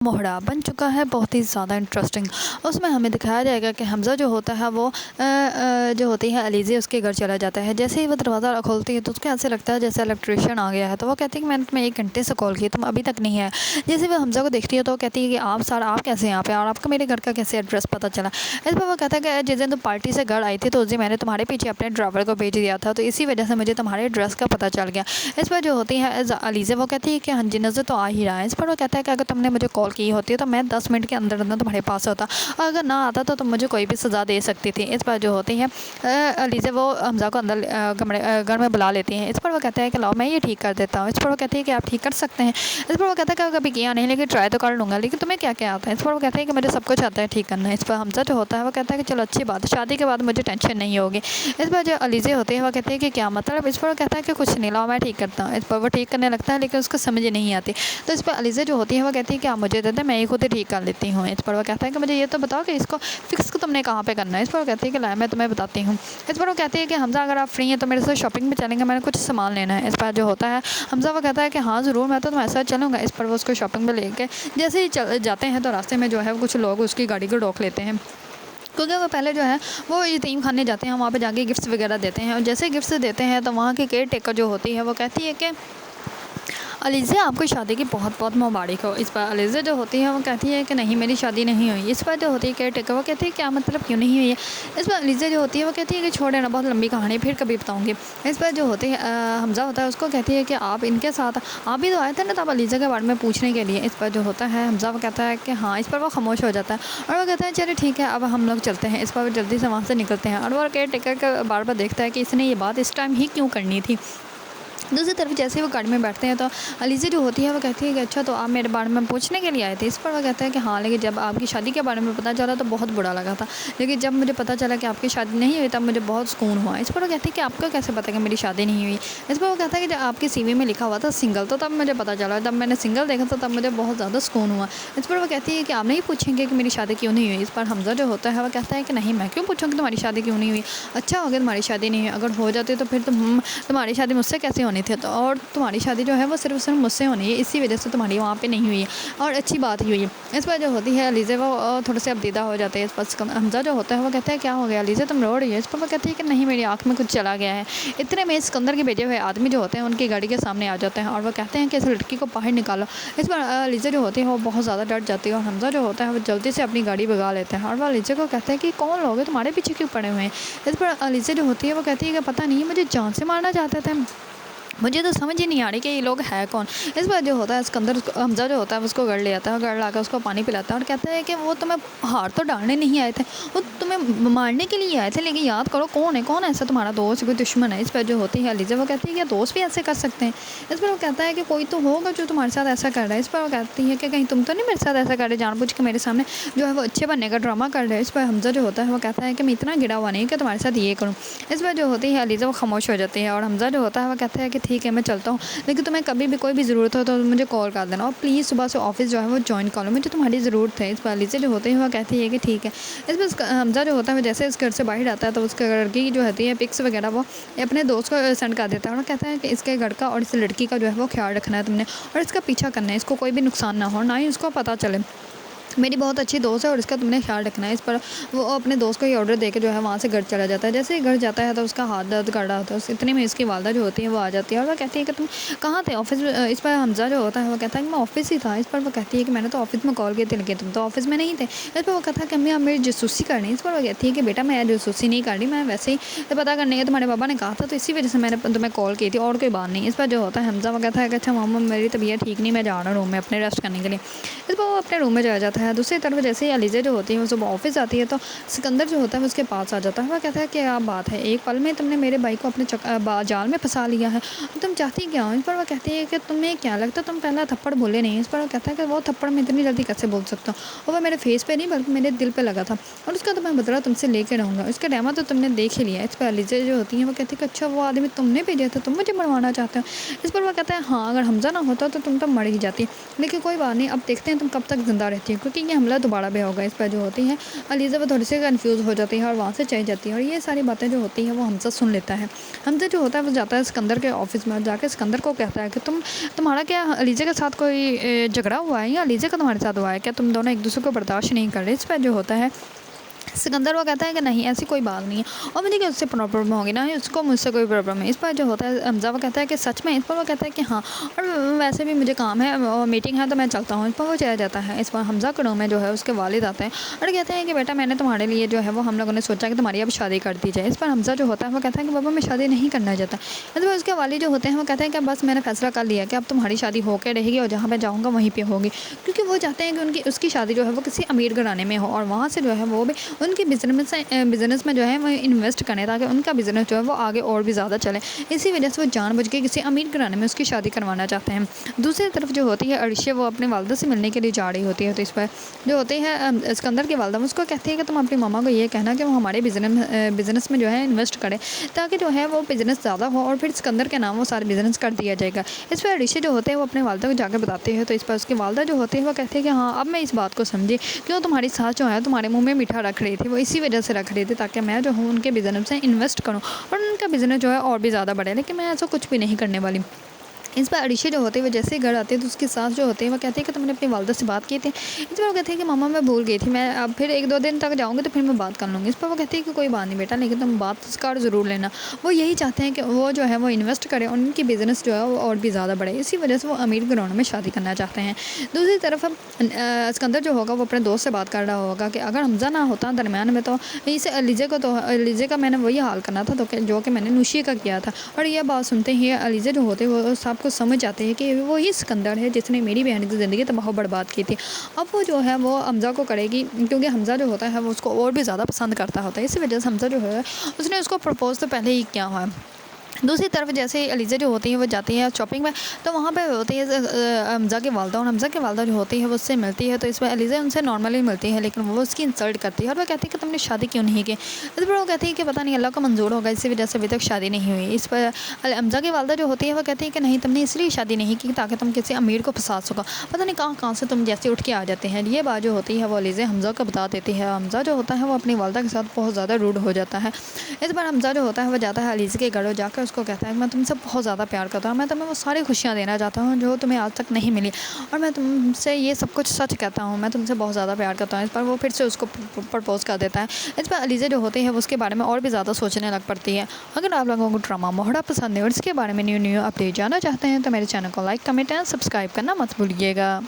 मोहरा बन चुका है, बहुत ही ज़्यादा इंटरेस्टिंग। उसमें हमें दिखाया जाएगा कि हमज़ा जो होता है वो जो होती है अलीज़े उसके घर चला जाता है। जैसे ही वो दरवाज़ा खोलती है तो उसको ऐसे लगता है जैसे इलेक्ट्रिशियन आ गया है। तो वो कहती है कि मैंने तुम्हें 1 घंटे से कॉल की, तुम अभी तक नहीं है। जैसे वो हमज़ा को देखती है तो वो कहती है कि आप कैसे यहाँ पे, और आपको मेरे घर का कैसे एड्रेस पता चला। इस पर वो कहता है कि जिस दिन तुम पार्टी से घर आई थी तो उस दिन मैंने तुम्हारे पीछे अपने ड्राइवर को भेज दिया था, तो इसी वजह से मुझे तुम्हारे एड्रेस का पता चल गया। इस पर जो होती है अलीज़े वो कहती है कि हाँ जी, नज़र तो आ ही रहा है। इस पर वो कहता है कि अगर तुमने मुझे कॉल की होती तो मैं 10 मिनट के अंदर अंदर तुम्हारे पास होता, और अगर ना आता तो तुम मुझे कोई भी सज़ा दे सकती थी। इस पर जो होती है अलीज़ा वो हमज़ा को अंदर घर में बुला लेती हैं। इस पर वो कहता है कि लाओ मैं ये ठीक कर देता हूँ। इस पर वो कहती है कि आप ठीक कर सकते हैं। इस पर वो कहता है कि कभी किया नहीं, लेकिन ट्राई तो कर लूँगा, लेकिन तुम्हें क्या क्या आता है। इस पर वो कहता है कि मुझे सब कुछ आता है ठीक करना। इस पर हमज़ा जो होता है वो कहता है कि चलो अच्छी बात है, शादी के बाद मुझे टेंशन नहीं होगी। इस पर जो अलीज़ा होती है वो कहती है कि क्या मतलब। इस पर वो कहता है कि कुछ नहीं, लाओ मैं ठीक करता हूँ। इस पर वो ठीक करने लगता है, लेकिन उसको समझ नहीं आती। तो इस पर अलीज़ा जो होती है वो कहती है कि आप मुझे दे दें, मैं ये खुद ही ठीक कर लेती हूँ। इस पर वो कहता है कि मुझे ये तो बताओ कि इसको फिक्स को तुमने कहाँ पे करना है। इस पर वो कहती है कि ला मैं तुम्हें बताती हूँ। इस पर वो कहती है कि हमज़ा अगर आप फ्री हैं तो मेरे साथ शॉपिंग पे चलेंगे, मैंने कुछ सामान लेना है। इस पर जो होता है हमज़ा वो कहता है कि हाँ ज़रूर, मैं तो तुम्हारे साथ चलूँगा। इस पर वो उसको शॉपिंग पे लेके जैसे ही चल जाते हैं तो रास्ते में जो है कुछ लोग उसकी गाड़ी को रोक लेते हैं, क्योंकि वो पहले जो है वो यतीम खाने जाते हैं, वहाँ पे जाके गिफ्ट्स वगैरह देते हैं। और जैसे गिफ्ट्स देते हैं तो वहाँ की केयर टेकर जो होती है वो कहती है कि अलीज़ा आपको शादी की बहुत बहुत मुबारक हो। इस पर अलीज़ा जो होती है वो कहती है कि नहीं मेरी शादी नहीं हुई। इस पर जो होती है केयर टेकर वो कहती है क्या मतलब क्यों नहीं हुई है। इस पर अलीज़ा जो होती है वो कहती है कि छोड़े ना, बहुत लंबी कहानी फिर कभी बताऊँगी। इस पर जो होती है हमज़ा होता है उसको कहती है कि आप इनके साथ आप भी तो आए थे ना, तो आप अलीज़ा के बारे में पूछने के लिए। इस पर जो होता है हमज़ा वो कहता है कि हाँ। इस पर वो खामोश हो जाता है और वो कहता है चलिए ठीक है अब हम लोग चलते हैं। इस पर वो जल्दी से वहाँ से निकलते हैं और वो केयर टेकर का बार बार देखता है कि इसने ये बात इस टाइम ही क्यों करनी थी। दूसरी तरफ जैसे ही वो गाड़ी में बैठते हैं तो अलीज़ा जो होती है वो कहती है कि अच्छा तो आप मेरे बारे में पूछने के लिए आए थे। इस पर वो कहता है कि हाँ, लेकिन जब आपकी शादी के बारे में पता चला तो बहुत बुरा लगा था, लेकिन जब मुझे पता चला कि आपकी शादी नहीं हुई तब मुझे बहुत सुकून हुआ। इस पर वो कहती है कि आपको कैसे पता कि मेरी शादी नहीं हुई। इस पर वो कहता है कि जब आपकी CV में लिखा हुआ था सिंगल, तो तब मुझे पता चला, तब मैंने सिंगल देखा तो तब मुझे बहुत ज़्यादा सुकून हुआ। इस पर वो कहती है कि आप नहीं पूछेंगे कि मेरी शादी क्यों नहीं हुई। इस पर हमज़ा जो होता है वो कहता है कि नहीं मैं क्यों पूछूँ कि तुम्हारी शादी क्यों नहीं हुई। अच्छा हो गया तुम्हारी शादी नहीं हुई, अगर हो जाती तो फिर तुम्हारी शादी मुझसे कैसे होनी थी, तो और तुम्हारी शादी जो है वो सिर्फ मुझसे होनी है, इसी वजह से तुम्हारी वहाँ पे नहीं हुई है, और अच्छी बात ही हुई है। इस पर जो होती है अलीज़ा वो थोड़े से अबदीदा हो जाते हैं। इस पर हमज़ा जो होता है वो कहता है क्या हो गया अलीज़ा तुम रो रही है। इस पर वो कहती है कि नहीं मेरी आँख में कुछ चला गया है। इतने में सिकंदर के भेजे हुए आदमी जो होते हैं उनकी गाड़ी के सामने आ जाते हैं और वो कहते हैं कि इस लड़की को बाहर निकालो। इस पर अलीज़ा जो होती है वो बहुत ज़्यादा डर जाती है और हमज़ा जो होता है वो जल्दी से अपनी गाड़ी भगा लेते हैं और वह अलीज़ा को कहते हैं कि कौन लोग तुम्हारे पीछे क्यों पड़े हुए हैं। इस पर अलीज़ा जो होती है वो कहती है कि पता नहीं मुझे जान से मारना चाहते थे, मुझे तो समझ ही नहीं आ रही कि ये लोग है कौन। इस बार जो होता है सिकंदर हमज़ा जो होता है उसको गढ़ ले आता है, गढ़ लाकर उसको पानी पिलाता है और कहता है कि वो तुम्हें हार तो डालने नहीं आए थे, वो तुम्हें मारने के लिए आए थे, लेकिन याद करो कौन है ऐसा तुम्हारा दोस्त, कोई दुश्मन है। इस पर जो होती है अलीज़ा वो कहती है कि दोस्त भी ऐसे कर सकते हैं। इस पर वो कहता है कि कोई तो होगा जो तुम्हारे साथ ऐसा कर रहा है। इस पर वो कहती है कि कहीं तुम तो नहीं मेरे साथ ऐसा कर रहे जानबूझ के मेरे सामने जो है वो अच्छे बनने का ड्रामा कर रहे हैं। इस पर हमज़ा जो होता है वो कहता है कि मैं इतना गिरा हुआ नहीं कि तुम्हारे साथ ये करूँ। इस पर जो होती है अलीज़ा वो खामोश हो जाती है और हमज़ा जो होता है वो कहता है कि ठीक है मैं चलता हूँ, लेकिन तुम्हें कभी भी कोई भी ज़रूरत हो तो मुझे कॉल कर देना, और प्लीज़ सुबह से ऑफिस जो है वो ज्वाइन कर लो, मुझे तुम्हारी ज़रूरत है। इस पर अलीज़ा जो होते हैं वो कहती है कि ठीक है। इस पर हमज़ा जो होता है जैसे इस घर से बाहर आता है तो उसके लड़की की जो होती है पिक्स वगैरह वो अपने दोस्त को सेंड कर देता है और कहता है कि इसके घर का और इस लड़की का जो है वो ख्याल रखना है तुमने, और इसका पीछा करना है, इसको कोई भी नुकसान ना हो, ना ही उसको पता चले, मेरी बहुत अच्छी दोस्त है और इसका तुमने ख्याल रखना है। इस पर वो अपने दोस्त को ही ऑर्डर देकर जो है वहाँ से घर चला जाता है। जैसे ही घर जाता है तो उसका हाथ दर्द कर रहा होता है, इतने में इसकी वालदा जो होती है वो आ जाती है और वो कहती है कि तुम कहाँ थे ऑफिस में। इस पर हमज़ा जो होता है वो कहता है कि मैं ऑफिस ही था। इस पर वो कहती है कि मैंने तो ऑफिस में कॉल की थी लेकिन तुम तो ऑफिस में नहीं थे। इस पर वो कहता है कि अम्मी आप मेरी जासूसी कर रही है। इस पर वो कहती है कि बेटा मैं जासूसी नहीं कर रही, मैं वैसे ही पता करने के तुम्हारे पापा ने कहा था तो इसी वजह से मैंने तुम्हें कॉल की थी और कोई बात नहीं। इस पर जो होता है हमज़ा वो कहता है कि अच्छा मामा मेरी तबीयत ठीक नहीं, मैं जा रहा हूँ रूम में अपने रेस्ट करने के लिए। इस पर वो अपने रूम में चला जाता है। दूसरी तरफ जैसे ही अलीज़ा जो होती है वो सुबह ऑफिस आती है तो सिकंदर जो होता है वो उसके पास आ जाता है। वह कहता है कि क्या बात है, एक पल में तुमने मेरे भाई को अपने जाल में फंसा लिया है, तुम चाहती क्या हो। इस पर वह कहती है कि तुम्हें क्या लगता है तुम पहला थप्पड़ बोले नहीं। इस पर वह कहता है कि वो थप्पड़ मैं इतनी जल्दी कैसे बोल सकता हूँ, और वह मेरे फेस पे नहीं बल्कि मेरे दिल पे लगा था और उसका तो मैं बदला तुमसे लेके रहूँगा, इसका ड्रामा तो तुमने देख ही लिया। इस पर अलीज़ा जो होती है वो कहती है कि अच्छा वो आदमी तुमने भेजा था, तुम मुझे मरवाना चाहते हो। इस पर वह कहता है हाँ, अगर हमज़ा ना होता तो तुम तो मर ही जाती, लेकिन कोई बात नहीं, अब देखते हैं तुम कब तक जिंदा रहती है, क्योंकि ये हमला दोबारा भी होगा। इस पर जो होती है अलीज़ा वो थोड़ी सी कन्फ्यूज़ हो जाती है और वहाँ से चली जाती है और ये सारी बातें जो होती हैं वो हमज़ा सुन लेता है। हमज़ा जो होता है वो जाता है सिकंदर के ऑफ़िस में, जाके सिकंदर को कहता है कि तुम्हारा क्या अलीज़ा के साथ कोई झगड़ा हुआ है या अलीज़ा का तुम्हारे साथ हुआ है? क्या तुम दोनों एक-दूसरे को बर्दाश्त नहीं कर रहे? इस पर जो होता है सिकंदर वो कहता है कि नहीं, ऐसी कोई बात नहीं है और मुझे क्या उससे प्रॉब्लम होगी, ना ही उसको मुझसे कोई प्रॉब्लम है। इस पर जो होता है हमज़ा वो कहता है कि सच में? इस पर वो कहता है कि हाँ, और वैसे भी मुझे काम है और मीटिंग है तो मैं चलता हूँ। इस पर वो चला जाता है। इस पर हमज़ा के रूम में जो है उसके वालिद आते हैं और कहते हैं कि बेटा मैंने तुम्हारे लिए जो है वो हम लोगों ने सोचा कि तुम्हारी अब शादी कर दी जाए। इस पर हमज़ा जो होता है वो कहता है कि बाबा मैं शादी नहीं करना चाहता। इस पर उसके वालिद जो होते हैं वो कहते हैं कि बस मैंने फैसला कर लिया कि अब तुम्हारी शादी होकर रहेगी और जहाँ मैं जाऊँगा वहीं पर होगी, क्योंकि वो चाहते हैं कि उसकी शादी जो है वो किसी अमीर घराने में हो और वहाँ से जो है वो भी उनकी बिज़नेस में जो है वो इन्वेस्ट करें ताकि उनका बिज़नेस जो है वो आगे और भी ज़्यादा चले। इसी वजह से वो जानबूझ के किसी अमीर घराने में उसकी शादी करवाना चाहते हैं। दूसरी तरफ जो होती है अर्शिया वो अपने वालदा से मिलने के लिए जा रही होती है। तो इस पर जो होती है सिकंदर की वालदा उसको कहती है कि तुम अपनी मामा को ये कहना कि वो हमारे बिज़नेस में जो है इन्वेस्ट करें ताकि जो है वो बिज़नेस ज़्यादा हो और फिर सिकंदर के नाम वो सारे बिज़नेस कर दिया जाएगा। इस पर अर्शिया जो होते हैं वो अपने वालदा को जाकर बताते हैं। तो इस पर उसकी वालदा जो होती है वो कहती है कि हाँ, अब मैं इस बात को समझी क्यों तुम्हारी सास जो है तुम्हारे मुँह में मीठा रख रही थी, वो इसी वजह से रख रही थी ताकि मैं जो हूँ उनके बिज़नेस में इन्वेस्ट करूँ और उनका बिज़नेस जो है और भी ज़्यादा बढ़े, लेकिन मैं ऐसा कुछ भी नहीं करने वाली। इस पर अर्शिया जो होती है वो जैसे ही घर आती है तो उसकी सास जो होती है वो कहती है कि तुमने अपनी वालदा से बात की थी? इस पर वो कहती है कि मामा मैं भूल गई थी, मैं अब फिर 1-2 दिन तक जाऊँगी तो फिर मैं बात कर लूँगी। इस पर वो कहती है कि कोई बात नहीं बेटा, लेकिन तुम बात कर ज़रूर लेना। वो यही चाहते हैं कि वो जो है वो इन्वेस्ट करें और उनकी बिज़नेस जो है वो और भी ज़्यादा बढ़े, इसी वजह से वो अमीर घरानों में शादी करना चाहते हैं। दूसरी तरफ सिकंदर जो होगा वो अपने दोस्त से बात कर रहा होगा कि अगर हमज़ा ना होता दरमियान में तो इसे अलीज़ा का मैंने वही हाल करना था तो जो कि मैंने नूशिया का किया था। और यह बात सुनते ही अलीज़ा जो होते वो सब कुछ समझ जाते हैं कि वही सिकंदर है जिसने मेरी बहन की ज़िंदगी तबाह बर्बाद की थी। अब वो जो है वो हमज़ा को करेगी क्योंकि हमज़ा जो होता है वो उसको और भी ज़्यादा पसंद करता होता है। इसी वजह से हमज़ा जो है उसने उसको प्रपोज़ तो पहले ही किया हुआ है। दूसरी तरफ जैसे अलीज़ा जो होती है वो जाती है शॉपिंग में, तो वहाँ पे होती है हमज़ा की वालदा और हमज़ा की वालदा जो होती है वो उससे मिलती है। तो इसमें अलीज़ा उनसे नॉर्मली मिलती है लेकिन वो उसकी इंसल्ट करती है और वो कहती है कि तुमने शादी क्यों नहीं की। इस पर वो कहती है कि पता नहीं अल्लाह का मंजूर होगा, इसी वजह से अभी तक शादी नहीं हुई। इस पर हमज़ा की वालदा जो होती है वो कहती है कि नहीं, तुमने इसलिए शादी नहीं की ताकि तुम किसी अमीर को फंसा सको। पता नहीं कहाँ कहाँ से तुम जैसे उठ के आ जाते हैं। ये बात जो होती है वो अलीज़ा हमज़ा को बता देती है। हमज़ा जो होता है वो अपनी वालदा के साथ बहुत ज़्यादा रूड हो जाता है। इस बार हमज़ा जो होता है वो जाता है अलीज़ा के घर, जाकर उसको कहता है कि मैं तुमसे बहुत ज़्यादा प्यार करता हूँ, मैं तुम्हें वो सारी खुशियाँ देना चाहता हूँ जो तुम्हें आज तक नहीं मिली और मैं तुमसे ये सब कुछ सच कहता हूँ, मैं तुमसे बहुत ज़्यादा प्यार करता हूँ। इस पर वो फिर से उसको प्रपोज़ कर देता है। इस पर अलीज़ा जो होती है वो उसके बारे में और भी ज़्यादा सोचने लग पड़ती है। अगर आप लोगों को ड्रामा मोहरा पसंद है और इसके बारे में न्यू अपडेट जानना चाहते हैं तो मेरे चैनल को लाइक, कमेंट एंड सब्सक्राइब करना मत भूलिएगा।